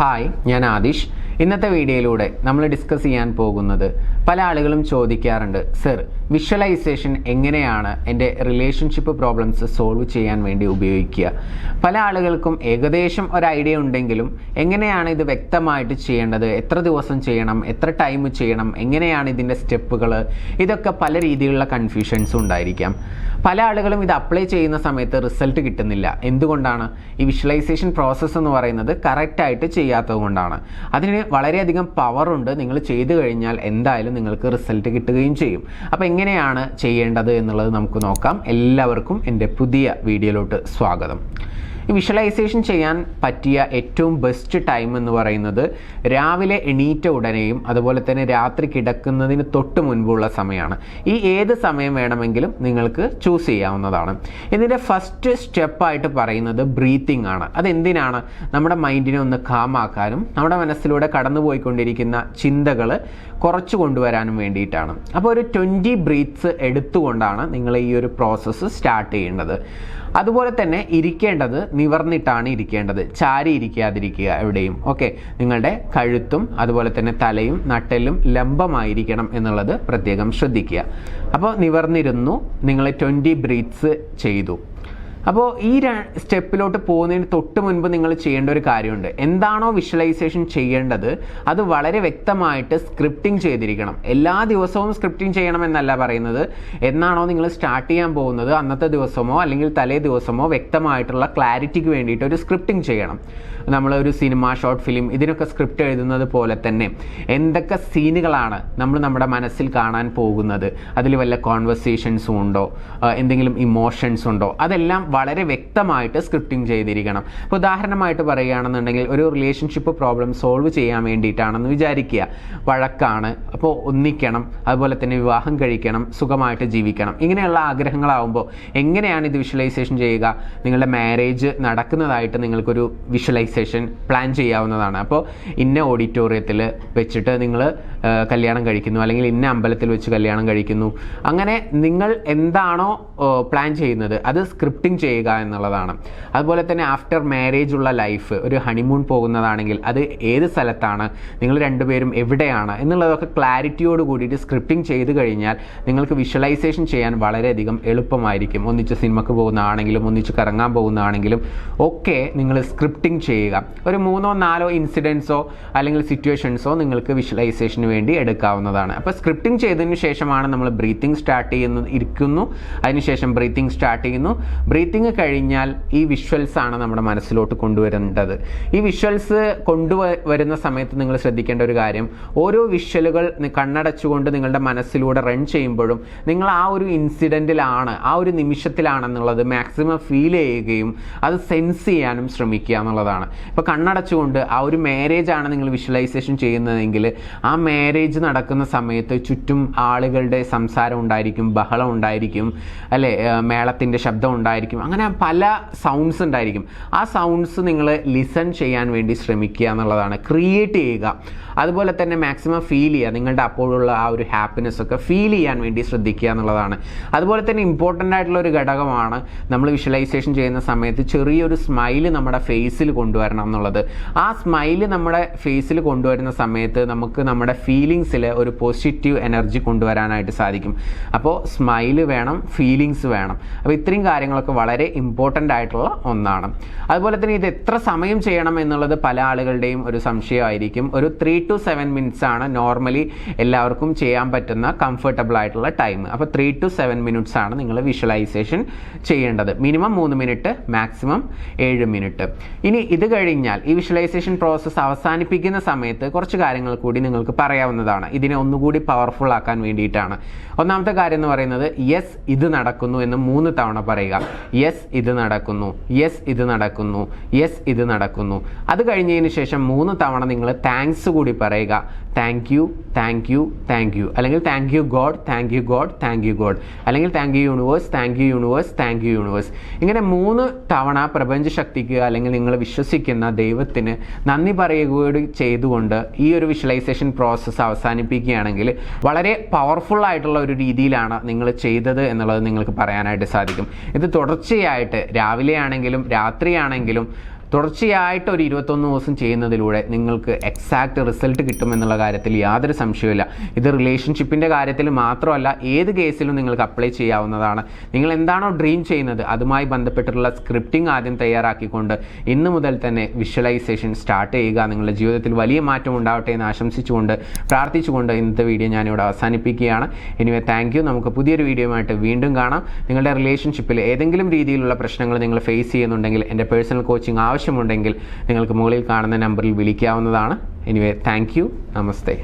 Hi, ഞാൻ ആദിഷ്. ഇന്നത്തെ വീഡിയോയിലൂടെ നമ്മൾ ഡിസ്കസ് ചെയ്യാൻ പോകുന്നത് പല ആളുകളും ചോദിക്കാറുണ്ട്, സർ വിഷ്വലൈസേഷൻ എങ്ങനെയാണ് എൻ്റെ റിലേഷൻഷിപ്പ് പ്രോബ്ലംസ് സോൾവ് ചെയ്യാൻ വേണ്ടി ഉപയോഗിക്കുക. പല ആളുകൾക്കും ഏകദേശം ഒരു ഐഡിയ ഉണ്ടെങ്കിലും എങ്ങനെയാണ് ഇത് വ്യക്തമായിട്ട് ചെയ്യേണ്ടത്, എത്ര ദിവസം ചെയ്യണം, എത്ര ടൈം ചെയ്യണം, എങ്ങനെയാണ് ഇതിൻ്റെ സ്റ്റെപ്പുകൾ, ഇതൊക്കെ പല രീതിയിലുള്ള കൺഫ്യൂഷൻസും ഉണ്ടായിരിക്കാം. പല ആളുകളും ഇത് അപ്ലൈ ചെയ്യുന്ന സമയത്ത് റിസൾട്ട് കിട്ടുന്നില്ല. എന്തുകൊണ്ടാണ്? ഈ വിഷ്വലൈസേഷൻ പ്രോസസ്സ് എന്ന് പറയുന്നത് കറക്റ്റായിട്ട് ചെയ്യാത്തത് കൊണ്ടാണ്. അതിന് വളരെയധികം പവറുണ്ട്. നിങ്ങൾ ചെയ്തു കഴിഞ്ഞാൽ എന്തായാലും നിങ്ങൾക്ക് റിസൾട്ട് കിട്ടുകയും ചെയ്യും. അപ്പോൾ എങ്ങനെയാണ് ചെയ്യേണ്ടത് എന്നുള്ളത് നമുക്ക് നോക്കാം. എല്ലാവർക്കും എൻ്റെ പുതിയ വീഡിയോയിലോട്ട് സ്വാഗതം. ഈ വിഷ്വലൈസേഷൻ ചെയ്യാൻ പറ്റിയ ഏറ്റവും ബെസ്റ്റ് ടൈം എന്ന് പറയുന്നത് രാവിലെ എണീറ്റ ഉടനെയും അതുപോലെ തന്നെ രാത്രി കിടക്കുന്നതിന് തൊട്ട് മുൻപുള്ള സമയമാണ്. ഈ ഏത് സമയം വേണമെങ്കിലും നിങ്ങൾക്ക് ചൂസ് ചെയ്യാവുന്നതാണ്. ഇതിൻ്റെ ഫസ്റ്റ് സ്റ്റെപ്പായിട്ട് പറയുന്നത് ബ്രീത്തിങ് ആണ്. അതെന്തിനാണ്? നമ്മുടെ മൈൻഡിനെ ഒന്ന് കാമാക്കാനും നമ്മുടെ മനസ്സിലൂടെ കടന്നുപോയിക്കൊണ്ടിരിക്കുന്ന ചിന്തകൾ കുറച്ച് കൊണ്ടുവരാനും വേണ്ടിയിട്ടാണ്. അപ്പോൾ ഒരു 20 ബ്രീത്ത്സ് എടുത്തുകൊണ്ടാണ് നിങ്ങൾ ഈ ഒരു പ്രോസസ്സ് സ്റ്റാർട്ട് ചെയ്യേണ്ടത്. അതുപോലെ തന്നെ ഇരിക്കേണ്ടത് നിവർന്നിട്ടാണ് ഇരിക്കേണ്ടത്, ചാരി ഇരിക്കാതിരിക്കുക എവിടെയും. ഓക്കെ, നിങ്ങളുടെ കഴുത്തും അതുപോലെ തന്നെ തലയും നട്ടെല്ലും ലംബമായിരിക്കണം എന്നുള്ളത് പ്രത്യേകം ശ്രദ്ധിക്കുക. അപ്പോൾ നിവർന്നിരുന്നു, നിങ്ങൾ 20 ബ്രീത്ത്സ് ചെയ്തു. അപ്പോൾ ഈ സ്റ്റെപ്പിലോട്ട് പോകുന്നതിന് തൊട്ട് മുൻപ് നിങ്ങൾ ചെയ്യേണ്ട ഒരു കാര്യമുണ്ട്. എന്താണോ വിഷ്വലൈസേഷൻ ചെയ്യേണ്ടത് അത് വളരെ വ്യക്തമായിട്ട് സ്ക്രിപ്റ്റിംഗ് ചെയ്തിരിക്കണം. എല്ലാ ദിവസവും സ്ക്രിപ്റ്റിംഗ് ചെയ്യണമെന്നല്ല പറയുന്നത്. എന്നാണോ നിങ്ങൾ സ്റ്റാർട്ട് ചെയ്യാൻ പോകുന്നത് അന്നത്തെ ദിവസമോ അല്ലെങ്കിൽ തലേ ദിവസമോ വ്യക്തമായിട്ടുള്ള ക്ലാരിറ്റിക്ക് വേണ്ടിയിട്ട് ഒരു സ്ക്രിപ്റ്റിംഗ് ചെയ്യണം. നമ്മളൊരു സിനിമ, ഷോർട്ട് ഫിലിം, ഇതിനൊക്കെ സ്ക്രിപ്റ്റ് എഴുതുന്നത് പോലെ തന്നെ എന്തൊക്കെ സീനുകളാണ് നമ്മൾ നമ്മുടെ മനസ്സിൽ കാണാൻ പോകുന്നത്, അതിൽ വല്ല കോൺവെർസേഷൻസും ഉണ്ടോ, എന്തെങ്കിലും ഇമോഷൻസ് ഉണ്ടോ, അതെല്ലാം വളരെ വ്യക്തമായിട്ട് സ്ക്രിപ്റ്റിംഗ് ചെയ്തിരിക്കണം. ഇപ്പോൾ ഉദാഹരണമായിട്ട് പറയുകയാണെന്നുണ്ടെങ്കിൽ ഒരു റിലേഷൻഷിപ്പ് പ്രോബ്ലം സോൾവ് ചെയ്യാൻ വേണ്ടിയിട്ടാണെന്ന് വിചാരിക്കുക. വഴക്കാണ്, അപ്പോൾ ഒന്നിക്കണം, അതുപോലെ തന്നെ വിവാഹം കഴിക്കണം, സുഖമായിട്ട് ജീവിക്കണം, ഇങ്ങനെയുള്ള ആഗ്രഹങ്ങളാവുമ്പോൾ എങ്ങനെയാണ് ഇത് വിഷ്വലൈസേഷൻ ചെയ്യുക? നിങ്ങളുടെ മാരേജ് നടക്കുന്നതായിട്ട് നിങ്ങൾക്കൊരു വിഷ്വലൈസേഷൻ പ്ലാൻ ചെയ്യാവുന്നതാണ്. അപ്പോൾ ഇന്ന ഓഡിറ്റോറിയത്തിൽ വെച്ചിട്ട് നിങ്ങൾ കല്യാണം കഴിക്കുന്നു, അല്ലെങ്കിൽ ഇന്ന അമ്പലത്തിൽ വെച്ച് കല്യാണം കഴിക്കുന്നു. അങ്ങനെ നിങ്ങൾ എന്താണോ പ്ലാൻ ചെയ്യുന്നത് അത് സ്ക്രിപ്റ്റിംഗ് ചെയ്യുക എന്നുള്ളതാണ്. അതുപോലെ തന്നെ ആഫ്റ്റർ മാരേജ് ഉള്ള ലൈഫ്, ഒരു ഹണിമൂൺ പോകുന്നതാണെങ്കിൽ അത് ഏത് സ്ഥലത്താണ്, നിങ്ങൾ രണ്ടുപേരും എവിടെയാണ് എന്നുള്ളതൊക്കെ ക്ലാരിറ്റിയോട് കൂടിയിട്ട് സ്ക്രിപ്റ്റിംഗ് ചെയ്ത് കഴിഞ്ഞാൽ നിങ്ങൾക്ക് വിഷ്വലൈസേഷൻ ചെയ്യാൻ വളരെയധികം എളുപ്പമായിരിക്കും. ഒന്നിച്ച് സിനിമക്ക് പോകുന്നതാണെങ്കിലും ഒന്നിച്ച് കറങ്ങാൻ പോകുന്നതാണെങ്കിലും ഒക്കെ നിങ്ങൾ സ്ക്രിപ്റ്റിംഗ് ചെയ്യുക. ഒരു 3-4 ഇൻസിഡൻസോ അല്ലെങ്കിൽ സിറ്റുവേഷൻസോ നിങ്ങൾക്ക് വിഷ്വലൈസേഷന് വേണ്ടി എടുക്കാവുന്നതാണ്. അപ്പോൾ സ്ക്രിപ്റ്റിംഗ് ചെയ്തതിന് ശേഷമാണ് നമ്മൾ ബ്രീത്തിങ് സ്റ്റാർട്ട് ഇരിക്കുന്നു. അതിനുശേഷം ബ്രീത്തിങ് സ്റ്റാർട്ട് ചെയ്യുന്നു. ബ്രീത്തിങ് കഴിഞ്ഞാൽ ഈ വിഷ്വൽസ് ആണ് നമ്മുടെ മനസ്സിലോട്ട് കൊണ്ടുവരേണ്ടത്. ഈ വിഷ്വൽസ് കൊണ്ടുവരുന്ന സമയത്ത് നിങ്ങൾ ശ്രദ്ധിക്കേണ്ട ഒരു കാര്യം, ഓരോ വിഷ്വലുകൾ കണ്ണടച്ചുകൊണ്ട് നിങ്ങളുടെ മനസ്സിലൂടെ റൺ ചെയ്യുമ്പോഴും നിങ്ങൾ ആ ഒരു ഇൻസിഡൻറ്റിലാണ്, ആ ഒരു നിമിഷത്തിലാണെന്നുള്ളത് മാക്സിമം ഫീൽ ചെയ്യുകയും അത് സെൻസ് ചെയ്യാനും ശ്രമിക്കുക എന്നുള്ളതാണ്. ഇപ്പോൾ കണ്ണടച്ചുകൊണ്ട് ആ ഒരു മാരേജാണ് നിങ്ങൾ വിഷ്വലൈസേഷൻ ചെയ്യുന്നതെങ്കിൽ ആ മാരേജ് നടക്കുന്ന സമയത്ത് ചുറ്റും ആളുകളുടെ സംസാരം ഉണ്ടായിരിക്കും, ബഹളം ഉണ്ടായിരിക്കും, അല്ലേ, മേളത്തിൻ്റെ ശബ്ദം ഉണ്ടായിരിക്കും, അങ്ങനെ പല സൗണ്ട്സ് ഉണ്ടായിരിക്കും. ആ സൗണ്ട്സ് നിങ്ങൾ ലിസൺ ചെയ്യാൻ വേണ്ടി ശ്രമിക്കുക എന്നുള്ളതാണ്. ക്രിയേറ്റ് ചെയ്യുക. അതുപോലെ തന്നെ മാക്സിമം ഫീൽ ചെയ്യുക. നിങ്ങളുടെ അപ്പോഴുള്ള ആ ഒരു ഹാപ്പിനെസ് ഒക്കെ ഫീൽ ചെയ്യാൻ വേണ്ടി ശ്രദ്ധിക്കുക എന്നുള്ളതാണ്. അതുപോലെ തന്നെ ഇമ്പോർട്ടൻ്റ് ആയിട്ടുള്ള ഒരു ഘടകമാണ് നമ്മൾ വിഷ്വലൈസേഷൻ ചെയ്യുന്ന സമയത്ത് ചെറിയൊരു സ്മൈല് നമ്മുടെ ഫേസിൽ കൊണ്ടുവരണം എന്നുള്ളത്. ആ സ്മൈല് നമ്മുടെ ഫേസിൽ കൊണ്ടുവരുന്ന സമയത്ത് നമുക്ക് നമ്മുടെ ഫീലിങ്സിൽ ഒരു പോസിറ്റീവ് എനർജി കൊണ്ടുവരാനായിട്ട് സാധിക്കും. അപ്പോൾ സ്മൈല് വേണം, ഫീലിങ്സ് വേണം. അപ്പോൾ ഇത്രയും കാര്യങ്ങളൊക്കെ വളരെ ഇമ്പോർട്ടൻ്റ് ആയിട്ടുള്ള ഒന്നാണ്. അതുപോലെ തന്നെ ഇത് എത്ര സമയം ചെയ്യണം എന്നുള്ളത് പല ആളുകളുടെയും ഒരു സംശയമായിരിക്കും. ഒരു 3 to 7 മിനിറ്റ്സ് ആണ് നോർമലി എല്ലാവർക്കും ചെയ്യാൻ പറ്റുന്ന കംഫർട്ടബിൾ ആയിട്ടുള്ള ടൈം. അപ്പോൾ 3 to 7 മിനിറ്റ്സ് ആണ് നിങ്ങൾ വിഷ്വലൈസേഷൻ ചെയ്യേണ്ടത്. Minimum 3 minute, maximum 7 minute. ഇനി ഇത് കഴിഞ്ഞാൽ ഈ വിഷ്വലൈസേഷൻ പ്രോസസ്സ് അവസാനിപ്പിക്കുന്ന സമയത്ത് കുറച്ച് കാര്യങ്ങൾ കൂടി നിങ്ങൾക്ക് പറയാവുന്നതാണ്. ഇതിനെ ഒന്നുകൂടി പവർഫുൾ ആക്കാൻ വേണ്ടിയിട്ടാണ്. ഒന്നാമത്തെ കാര്യം എന്ന് പറയുന്നത് യെസ് ഇത് നടക്കുന്നു എന്ന് 3 തവണ പറയുക. യെസ് ഇത് നടക്കുന്നു, യെസ് ഇത് നടക്കുന്നു, യെസ് ഇത് നടക്കുന്നു. അത് കഴിഞ്ഞതിന് ശേഷം 3 തവണ നിങ്ങൾ താങ്ക്സ് കൂടി പറയുക. Thank you, thank you, thank you, അല്ലെങ്കിൽ thank you God, thank you God, thank you God, അല്ലെങ്കിൽ thank you universe, thank you universe, thank you universe. ഇങ്ങനെ 3 തവണ പ്രപഞ്ചശക്തിക്ക് അല്ലെങ്കിൽ നിങ്ങൾ വിശ്വസിക്കുന്ന ദൈവത്തിന് നന്ദി പറയുകയോട് ചെയ്തുകൊണ്ട് ഈ ഒരു വിഷ്വലൈസേഷൻ പ്രോസസ്സ് അവസാനിപ്പിക്കുകയാണെങ്കിൽ വളരെ പവർഫുൾ ആയിട്ടുള്ള ഒരു രീതിയിലാണ് നിങ്ങൾ ചെയ്തത് എന്നുള്ളത് നിങ്ങൾക്ക് പറയാനായിട്ട് സാധിക്കും. ഇത് തുടർച്ചയായിട്ട് രാവിലെ ആണെങ്കിലും രാത്രിയാണെങ്കിലും തുടർച്ചയായിട്ട് ഒരു 21 ദിവസം ചെയ്യുന്നതിലൂടെ നിങ്ങൾക്ക് എക്സാക്റ്റ് റിസൾട്ട് കിട്ടുമെന്നുള്ള കാര്യത്തിൽ യാതൊരു സംശയവുമില്ല. ഇത് റിലേഷൻഷിപ്പിൻ്റെ കാര്യത്തിൽ മാത്രമല്ല, ഏത് കേസിലും നിങ്ങൾക്ക് അപ്ലൈ ചെയ്യാവുന്നതാണ്. നിങ്ങൾ എന്താണോ ഡ്രീം ചെയ്യുന്നത് അതുമായി ബന്ധപ്പെട്ടുള്ള സ്ക്രിപ്റ്റിംഗ് ആദ്യം തയ്യാറാക്കിക്കൊണ്ട് ഇന്ന് മുതൽ തന്നെ വിഷ്വലൈസേഷൻ സ്റ്റാർട്ട് ചെയ്യുക. നിങ്ങളുടെ ജീവിതത്തിൽ വലിയ മാറ്റം ഉണ്ടാവട്ടെ എന്ന് ആശംസിച്ചുകൊണ്ട് പ്രാർത്ഥിച്ചുകൊണ്ട് ഇന്നത്തെ വീഡിയോ ഞാനിവിടെ അവസാനിപ്പിക്കുകയാണ്. Anyway thank U. നമുക്ക് പുതിയൊരു വീഡിയോയുമായിട്ട് വീണ്ടും കാണാം. നിങ്ങളുടെ റിലേഷൻഷിപ്പിൽ ഏതെങ്കിലും രീതിയിലുള്ള പ്രശ്നങ്ങൾ നിങ്ങൾ ഫേസ് ചെയ്യുന്നുണ്ടെങ്കിൽ എൻ്റെ പേഴ്സണൽ കോച്ചിങ് ആവശ്യമുണ്ടെങ്കിൽ നിങ്ങൾക്ക് മുകളിൽ കാണുന്ന നമ്പറിൽ വിളിക്കാവുന്നതാണ്. Anyway thank you. നമസ്തേ.